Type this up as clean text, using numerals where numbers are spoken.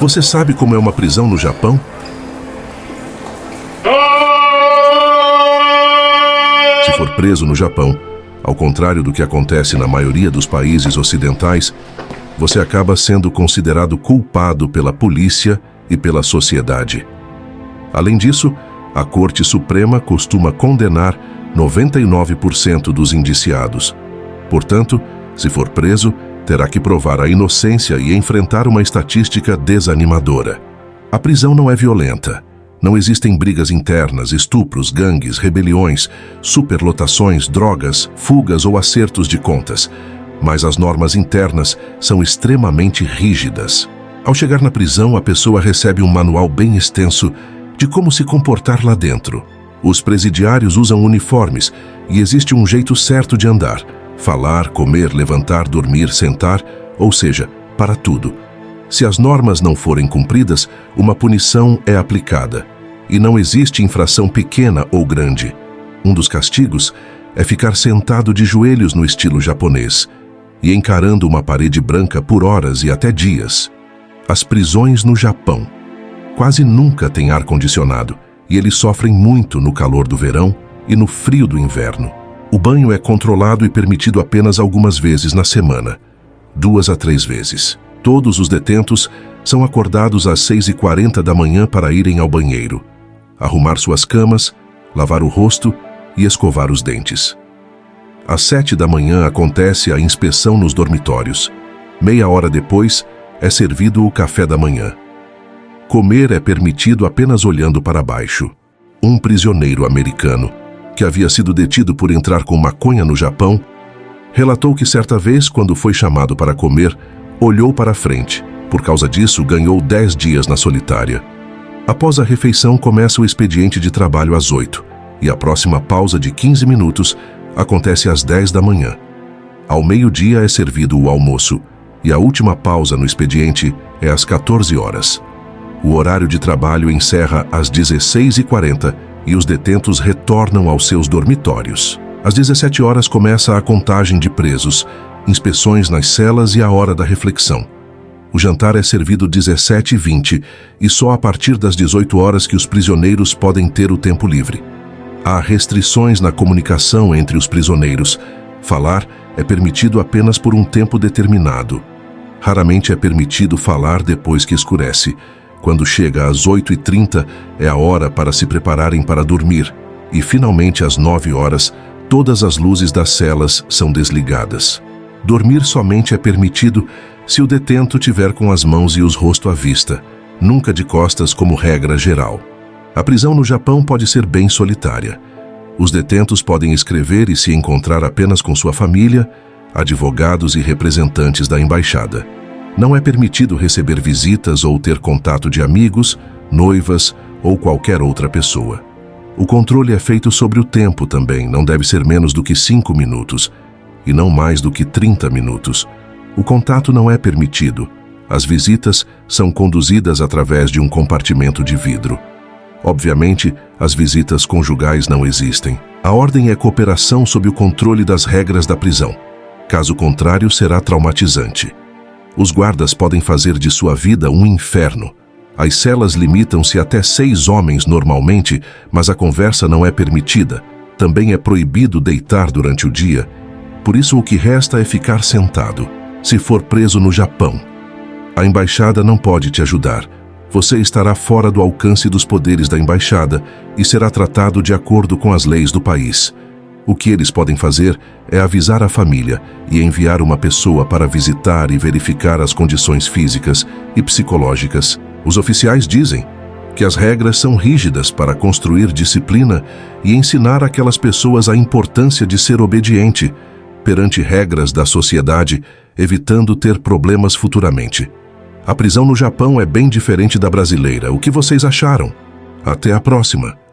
Você sabe como é uma prisão no Japão? Se for preso no Japão, ao contrário do que acontece na maioria dos países ocidentais, você acaba sendo considerado culpado pela polícia e pela sociedade. Além disso, a Corte Suprema costuma condenar 99% dos indiciados. Portanto, se for preso, terá que provar a inocência e enfrentar uma estatística desanimadora. A prisão não é violenta. Não existem brigas internas, estupros, gangues, rebeliões, superlotações, drogas, fugas ou acertos de contas. Mas as normas internas são extremamente rígidas. Ao chegar na prisão, a pessoa recebe um manual bem extenso de como se comportar lá dentro. Os presidiários usam uniformes e existe um jeito certo de andar, falar, comer, levantar, dormir, sentar, ou seja, para tudo. Se as normas não forem cumpridas, uma punição é aplicada. E não existe infração pequena ou grande. Um dos castigos é ficar sentado de joelhos no estilo japonês e encarando uma parede branca por horas e até dias. As prisões no Japão quase nunca têm ar-condicionado e eles sofrem muito no calor do verão e no frio do inverno. O banho é controlado e permitido apenas algumas vezes na semana, 2 a 3 vezes. Todos os detentos são acordados às 6h40 da manhã para irem ao banheiro, arrumar suas camas, lavar o rosto e escovar os dentes. Às 7 da manhã acontece a inspeção nos dormitórios. Meia hora depois é servido o café da manhã. Comer é permitido apenas olhando para baixo. Um prisioneiro americano, que havia sido detido por entrar com maconha no Japão, relatou que certa vez, quando foi chamado para comer, olhou para frente. Por causa disso, ganhou 10 dias na solitária. Após a refeição, começa o expediente de trabalho às 8, e a próxima pausa de 15 minutos acontece às 10 da manhã. Ao meio-dia é servido o almoço, e a última pausa no expediente é às 14 horas. O horário de trabalho encerra às 16h40 e os detentos retornam aos seus dormitórios. Às 17 horas começa a contagem de presos, inspeções nas celas e a hora da reflexão. O jantar é servido 17h20 e só a partir das 18 horas que os prisioneiros podem ter o tempo livre. Há restrições na comunicação entre os prisioneiros. Falar é permitido apenas por um tempo determinado. Raramente é permitido falar depois que escurece. Quando chega às 8h30 é a hora para se prepararem para dormir e finalmente às 9 horas todas as luzes das celas são desligadas. Dormir somente é permitido se o detento tiver com as mãos e os rostos à vista, nunca de costas como regra geral. A prisão no Japão pode ser bem solitária. Os detentos podem escrever e se encontrar apenas com sua família, advogados e representantes da embaixada. Não é permitido receber visitas ou ter contato de amigos, noivas ou qualquer outra pessoa. O controle é feito sobre o tempo também, não deve ser menos do que 5 minutos e não mais do que 30 minutos. O contato não é permitido. As visitas são conduzidas através de um compartimento de vidro. Obviamente, as visitas conjugais não existem. A ordem é cooperação sob o controle das regras da prisão. Caso contrário, será traumatizante. Os guardas podem fazer de sua vida um inferno. As celas limitam-se até 6 homens normalmente, mas a conversa não é permitida. Também é proibido deitar durante o dia. Por isso, o que resta é ficar sentado. Se for preso no Japão, a embaixada não pode te ajudar. Você estará fora do alcance dos poderes da embaixada e será tratado de acordo com as leis do país. O que eles podem fazer é avisar a família e enviar uma pessoa para visitar e verificar as condições físicas e psicológicas. Os oficiais dizem que as regras são rígidas para construir disciplina e ensinar aquelas pessoas a importância de ser obediente perante regras da sociedade, evitando ter problemas futuramente. A prisão no Japão é bem diferente da brasileira. O que vocês acharam? Até a próxima!